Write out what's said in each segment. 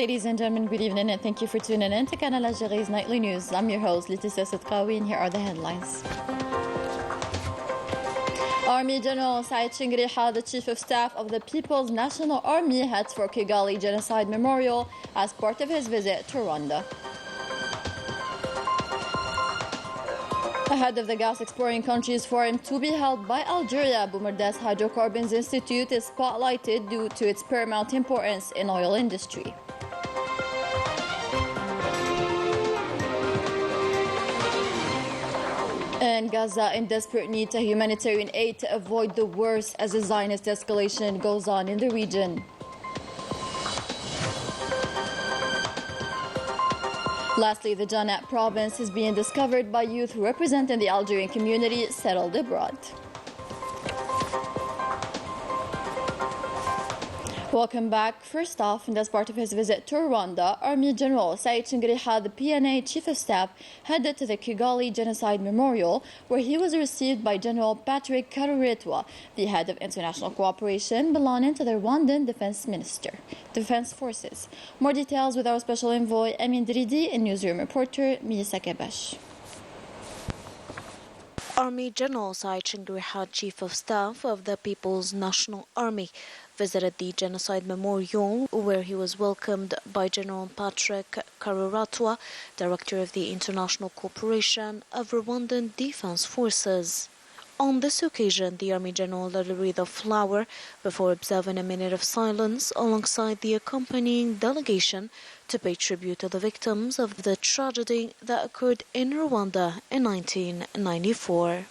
Ladies and gentlemen, good evening and thank you for tuning in to Canal Algérie's Nightly News. I'm your host, Laetitia Sedkawi, and here are the headlines. Army General Saïd Chingriha, the Chief of Staff of the People's National Army, heads for Kigali Genocide Memorial as part of his visit to Rwanda. Ahead of the gas exporting countries forum to be held by Algeria, Boumerdès Hydrocarbons Institute is spotlighted due to its paramount importance in oil industry. And Gaza in desperate need to humanitarian aid to avoid the worst as the Zionist escalation goes on in the region. Lastly, the Janat province is being discovered by youth representing the Algerian community settled abroad. Welcome back. First off, and as part of his visit to Rwanda, Army General Saïd Chingriha, the PNA Chief of Staff, headed to the Kigali Genocide Memorial, where he was received by General Patrick Karuretwa, the head of international cooperation belonging to the Rwandan Defense Forces. More details with our special envoy, Amin Dridi, and newsroom reporter, Misa Kebash. Army General Saïd Chingriha, Chief of Staff of the People's National Army, visited the Genocide Memorial, where he was welcomed by General Patrick Karuretwa, Director of the International Cooperation of Rwandan Defense Forces. On this occasion, the Army General led a wreath of flower before observing a minute of silence alongside the accompanying delegation to pay tribute to the victims of the tragedy that occurred in Rwanda in 1994.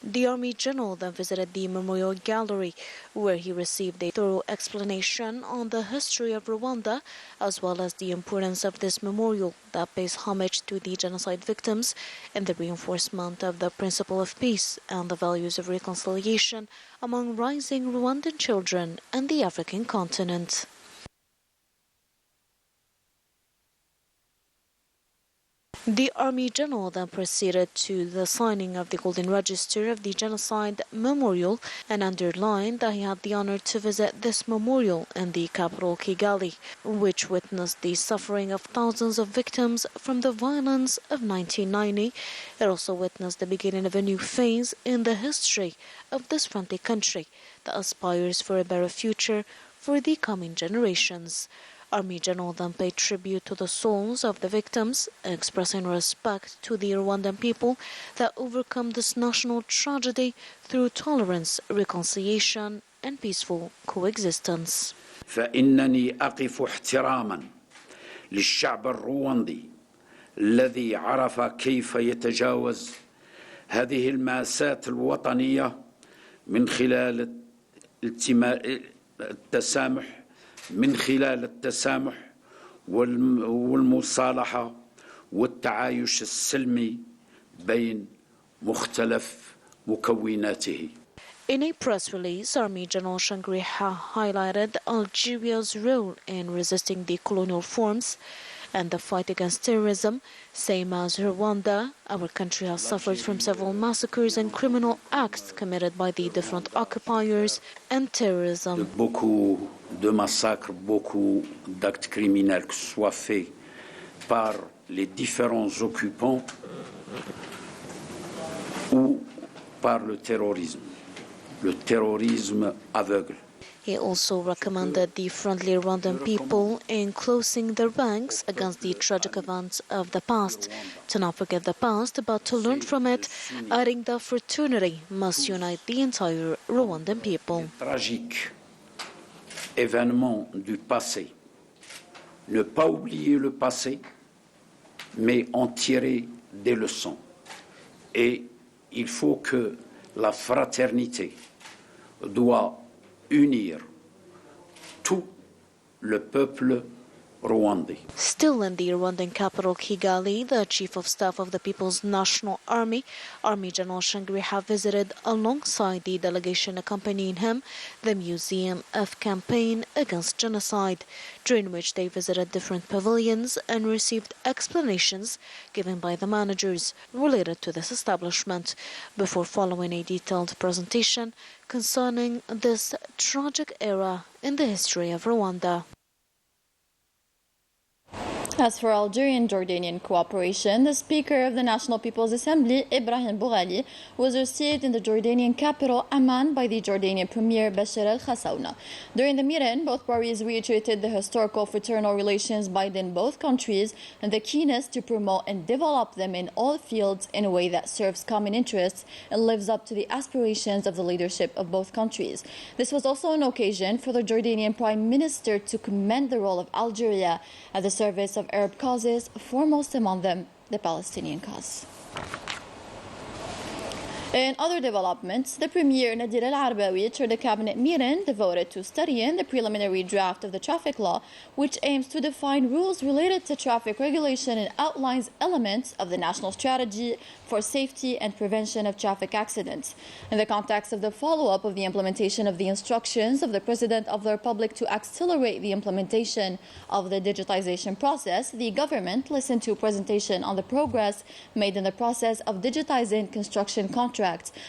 The Army General then visited the Memorial Gallery, where he received a thorough explanation on the history of Rwanda, as well as the importance of this memorial that pays homage to the genocide victims and the reinforcement of the principle of peace and the values of reconciliation among rising Rwandan children and the African continent. The Army General then proceeded to the signing of the Golden Register of the Genocide Memorial and underlined that he had the honor to visit this memorial in the capital Kigali, which witnessed the suffering of thousands of victims from the violence of 1990. It also witnessed the beginning of a new phase in the history of this friendly country that aspires for a better future for the coming generations. Army General then paid tribute to the souls of the victims, expressing respect to the Rwandan people that overcome this national tragedy through tolerance, reconciliation, and peaceful coexistence. فإنني أقف احتراما للشعب الرواندي الذي عرف كيف يتجاوز هذه المأساة الوطنية من خلال التسامح والمصالحة والتعايش السلمي بين مختلف مكوناته. In a press release, Army General Chingriha highlighted Algeria's role in resisting the colonial forms and the fight against terrorism. Same as Rwanda, our country has suffered from several massacres and criminal acts committed by the different occupiers and terrorism. Beaucoup de massacres, beaucoup d'actes criminels, que ce soit faits par les différents occupants ou par le terrorisme aveugle. He also recommended the friendly Rwandan people in closing their ranks against the tragic events of the past, to not forget the past but to learn from it, adding that fraternity must unite the entire Rwandan people. Tragique événement du passé. Ne pas oublier le passé, mais en tirer des leçons. Et il faut que la fraternité doit unir tout le peuple Rwandais. Still in the Rwandan capital Kigali, the Chief of Staff of the People's National Army, Army General Shangriha, visited alongside the delegation accompanying him the Museum of Campaign Against Genocide, during which they visited different pavilions and received explanations given by the managers related to this establishment, before following a detailed presentation concerning this tragic era in the history of Rwanda. As for Algerian-Jordanian cooperation, the Speaker of the National People's Assembly, Ibrahim Boughali, was received in the Jordanian capital Amman by the Jordanian Premier Bashar al-Khassauna. During the meeting, both parties reiterated the historical fraternal relations binding both countries and the keenness to promote and develop them in all fields in a way that serves common interests and lives up to the aspirations of the leadership of both countries. This was also an occasion for the Jordanian Prime Minister to commend the role of Algeria at the service of Arab causes, foremost among them the Palestinian cause. In other developments, the Premier Nadir al-Arbawi chaired a cabinet meeting devoted to studying the preliminary draft of the traffic law, which aims to define rules related to traffic regulation and outlines elements of the national strategy for safety and prevention of traffic accidents. In the context of the follow-up of the implementation of the instructions of the President of the Republic to accelerate the implementation of the digitization process, the government listened to a presentation on the progress made in the process of digitizing construction contracts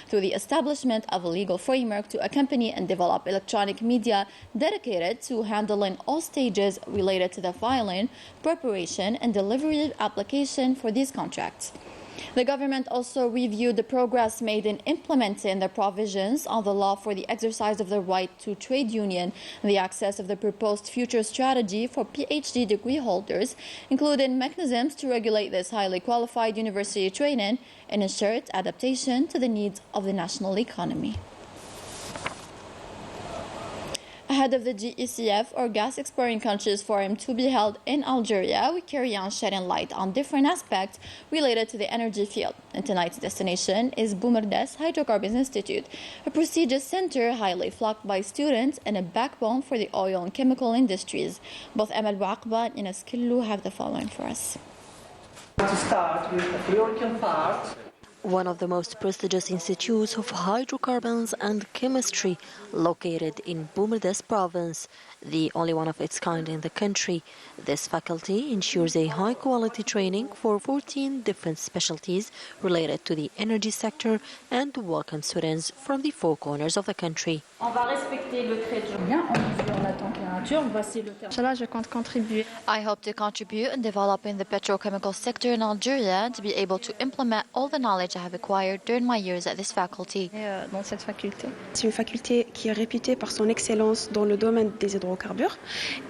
through the establishment of a legal framework to accompany and develop electronic media dedicated to handling all stages related to the filing, preparation, and delivery of application for these contracts. The government also reviewed the progress made in implementing the provisions of the law for the exercise of the right to trade union and the access of the proposed future strategy for PhD degree holders, including mechanisms to regulate this highly qualified university training and ensure its adaptation to the needs of the national economy. Ahead of the GECF, or Gas Exporting Countries Forum, to be held in Algeria, we carry on shedding light on different aspects related to the energy field. And tonight's destination is Boumerdès Hydrocarbons Institute, a prestigious center highly flocked by students and a backbone for the oil and chemical industries. Both Amal Bouaqba and Ines Killu have the following for us. To start with the theoretical part. One of the most prestigious institutes of hydrocarbons and chemistry, located in Boumerdès province, the only one of its kind in the country. This faculty ensures a high-quality training for 14 different specialties related to the energy sector and welcome students from the four corners of the country. I hope to contribute in developing the petrochemical sector in Algeria and to be able to implement all the knowledge I have acquired during my years at this faculty. C'est une faculté qui est réputée par son excellence dans le domaine des hydrocarbures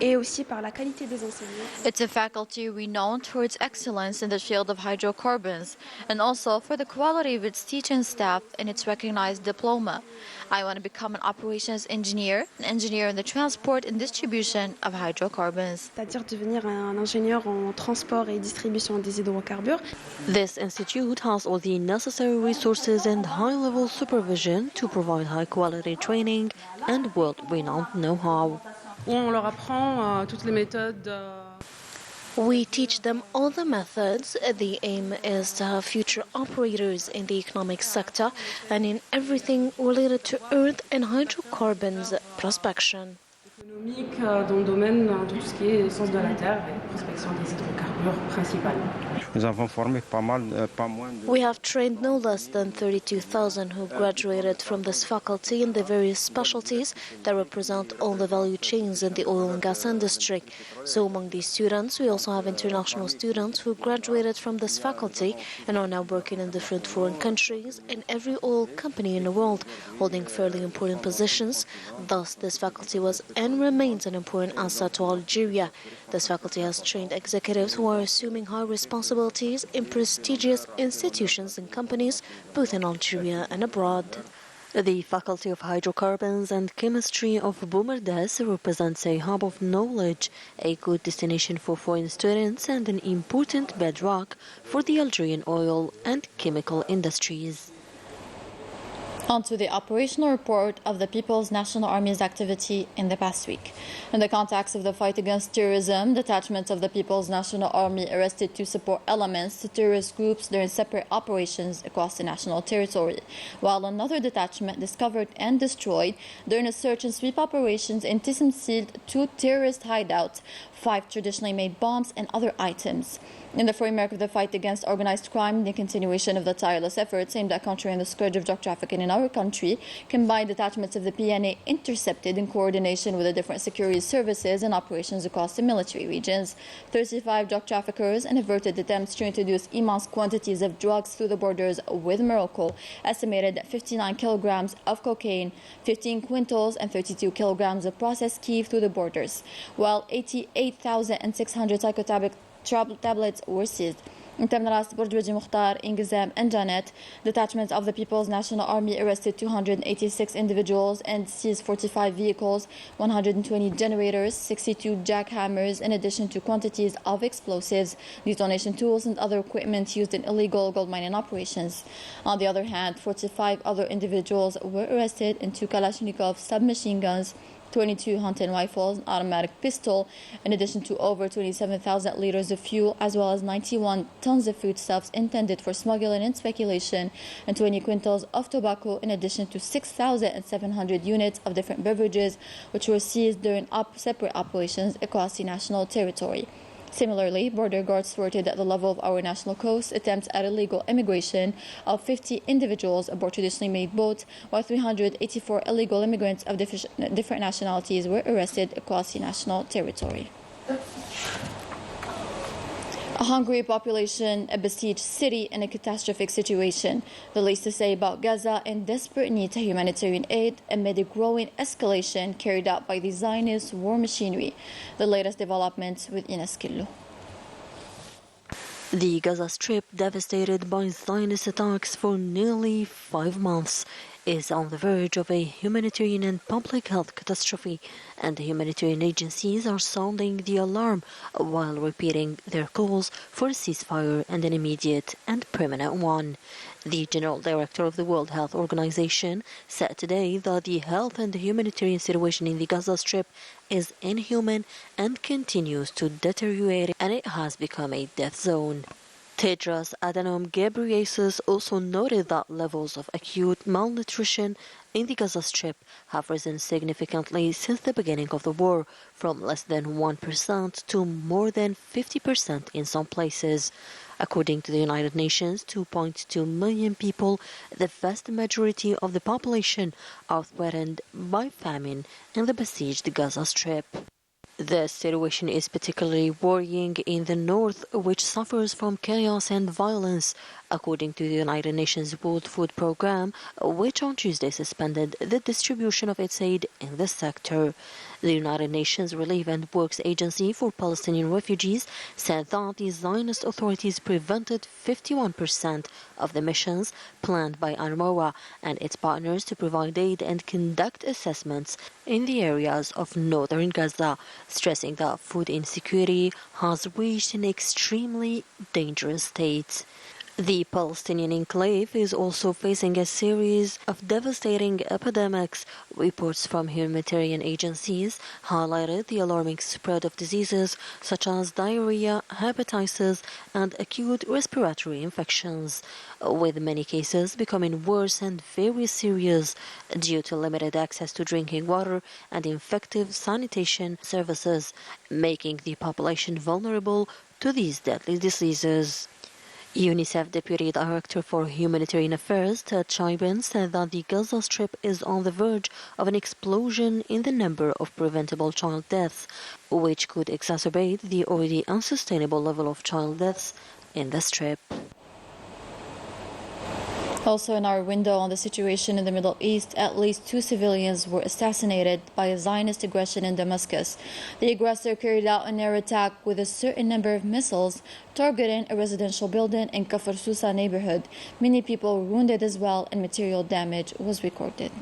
et aussi par la qualité des enseignants. It's a faculty renowned for its excellence in the field of hydrocarbons and also for the quality of its teaching staff and its recognized diploma. I want to become an operations engineer, an engineer in the transport and distribution of hydrocarbons. C'est-à-dire devenir un ingénieur en transport et distribution des hydrocarbures. This institute has all the necessary resources and high-level supervision to provide high-quality training and world-renowned know-how. On leur apprend toutes les méthodes. We teach them all the methods. The aim is to have future operators in the economic sector and in everything related to earth and hydrocarbons prospection. Économique dans le domaine de tout ce qui est essence de la terre et prospection des hydrocarbures principalement. We have trained no less than 32,000 who graduated from this faculty in the various specialties that represent all the value chains in the oil and gas industry. So among these students, we also have international students who graduated from this faculty and are now working in different foreign countries in every oil company in the world, holding fairly important positions. Thus, this faculty was and remains an important asset to Algeria. This faculty has trained executives who are assuming high responsibilities in prestigious institutions and companies, both in Algeria and abroad. The Faculty of Hydrocarbons and Chemistry of Boumerdès represents a hub of knowledge, a good destination for foreign students, and an important bedrock for the Algerian oil and chemical industries. Onto the operational report of the People's National Army's activity in the past week. In the context of the fight against terrorism, detachments of the People's National Army arrested to support elements to terrorist groups during separate operations across the national territory, while another detachment discovered and destroyed during a search and sweep operations in Tism sealed 2 terrorist hideouts, 5 traditionally made bombs and other items. In the framework of the fight against organized crime and the continuation of the tireless efforts aimed at countering the scourge of drug trafficking in our country, combined detachments of the PNA intercepted in coordination with the different security services and operations across the military regions 35 drug traffickers and averted attempts to introduce immense quantities of drugs through the borders with Morocco, estimated 59 kilograms of cocaine, 15 quintals and 32 kilograms of processed key through the borders, while 88,600 psychotropic tablets were seized. In Temnaras, Bordwaji Mukhtar, Ingizam, and Janet, detachments of the People's National Army arrested 286 individuals and seized 45 vehicles, 120 generators, 62 jackhammers, in addition to quantities of explosives, detonation tools, and other equipment used in illegal gold mining operations. On the other hand, 45 other individuals were arrested and 2 Kalashnikov submachine guns, 22 hunting rifles, an automatic pistol, in addition to over 27,000 liters of fuel, as well as 91 tons of foodstuffs intended for smuggling and speculation, and 20 quintals of tobacco, in addition to 6,700 units of different beverages, which were seized during separate operations across the national territory. Similarly, border guards thwarted at the level of our national coast attempts at illegal immigration of 50 individuals aboard traditionally made boats, while 384 illegal immigrants of different nationalities were arrested across the national territory. A hungry population, a besieged city, in a catastrophic situation. The least to say about Gaza in desperate need to humanitarian aid amid a growing escalation carried out by the Zionist war machinery. The latest developments with Ines Killu. The Gaza Strip, devastated by Zionist attacks for nearly 5 months, is on the verge of a humanitarian and public health catastrophe, and the humanitarian agencies are sounding the alarm while repeating their calls for a ceasefire and an immediate and permanent one. The General Director of the World Health Organization said today that the health and the humanitarian situation in the Gaza Strip is inhuman and continues to deteriorate, and it has become a death zone. Tedros Adhanom Ghebreyesus also noted that levels of acute malnutrition in the Gaza Strip have risen significantly since the beginning of the war, from less than 1% to more than 50% in some places. According to the United Nations, 2.2 million people, the vast majority of the population, are threatened by famine in the besieged Gaza Strip. The situation is particularly worrying in the north, which suffers from chaos and violence, according to the United Nations World Food Programme, which on Tuesday suspended the distribution of its aid in the sector. The United Nations Relief and Works Agency for Palestinian Refugees said that the Zionist authorities prevented 51% of the missions planned by UNRWA and its partners to provide aid and conduct assessments in the areas of northern Gaza, stressing that food insecurity has reached an extremely dangerous state. The Palestinian enclave is also facing a series of devastating epidemics. Reports from humanitarian agencies highlighted the alarming spread of diseases such as diarrhea, hepatitis, and acute respiratory infections, with many cases becoming worse and very serious due to limited access to drinking water and effective sanitation services, making the population vulnerable to these deadly diseases. UNICEF Deputy Director for Humanitarian Affairs, Ted Chibin, said that the Gaza Strip is on the verge of an explosion in the number of preventable child deaths, which could exacerbate the already unsustainable level of child deaths in the Strip. Also in our window on the situation in the Middle East, at least 2 civilians were assassinated by a Zionist aggression in Damascus. The aggressor carried out an air attack with a certain number of missiles targeting a residential building in Kafr Sousa neighborhood. Many people were wounded as well, and material damage was recorded.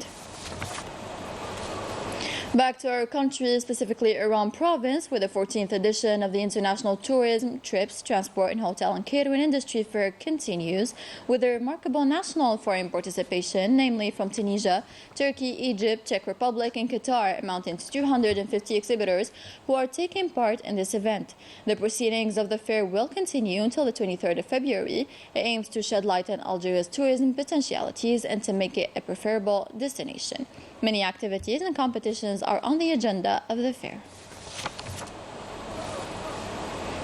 Back to our country, specifically Iran province, where the 14th edition of the International Tourism, Trips, Transport and Hotel and Catering Industry Fair continues, with a remarkable national and foreign participation, namely from Tunisia, Turkey, Egypt, Czech Republic and Qatar, amounting to 250 exhibitors who are taking part in this event. The proceedings of the fair will continue until the 23rd of February. It aims to shed light on Algeria's tourism potentialities and to make it a preferable destination. Many activities and competitions are on the agenda of the fair.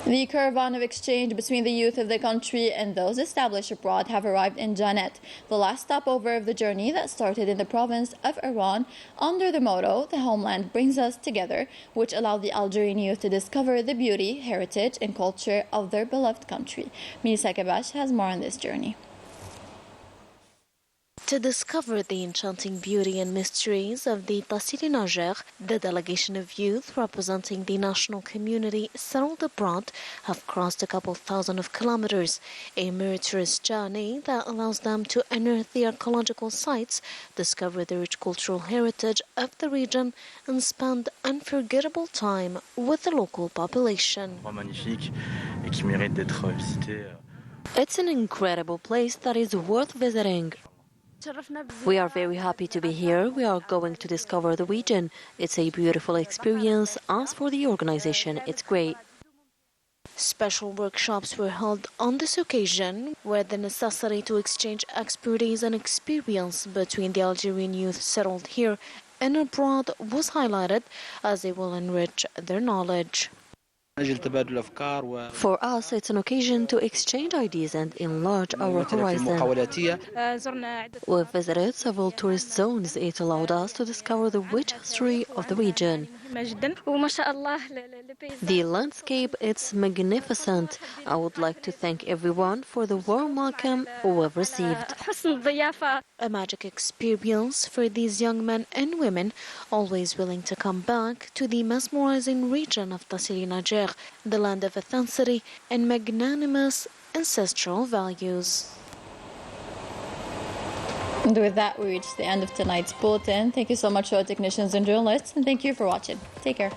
The caravan of exchange between the youth of the country and those established abroad have arrived in Janet, the last stopover of the journey that started in the province of Iran under the motto, "The homeland brings us together," which allowed the Algerian youth to discover the beauty, heritage and culture of their beloved country. Minisa Kabash has more on this journey. To discover the enchanting beauty and mysteries of the Tassili Niger, the delegation of youth representing the national community settled abroad have crossed a couple thousand of kilometers, a meritorious journey that allows them to unearth the archaeological sites, discover the rich cultural heritage of the region, and spend unforgettable time with the local population. It's an incredible place that is worth visiting. We are very happy to be here. We are going to discover the region. It's a beautiful experience. As for the organization, it's great. Special workshops were held on this occasion, where the necessity to exchange expertise and experience between the Algerian youth settled here and abroad was highlighted, as they will enrich their knowledge. For us, it's an occasion to exchange ideas and enlarge our horizon. We've visited several tourist zones. It allowed us to discover the rich history of the region. The landscape is magnificent. I would like to thank everyone for the warm welcome we've received. A magic experience for these young men and women, always willing to come back to the mesmerizing region of Tassili Niger, the land of authenticity and magnanimous ancestral values. And with that, we reach the end of tonight's bulletin. Thank you so much to our technicians and journalists, and thank you for watching. Take care.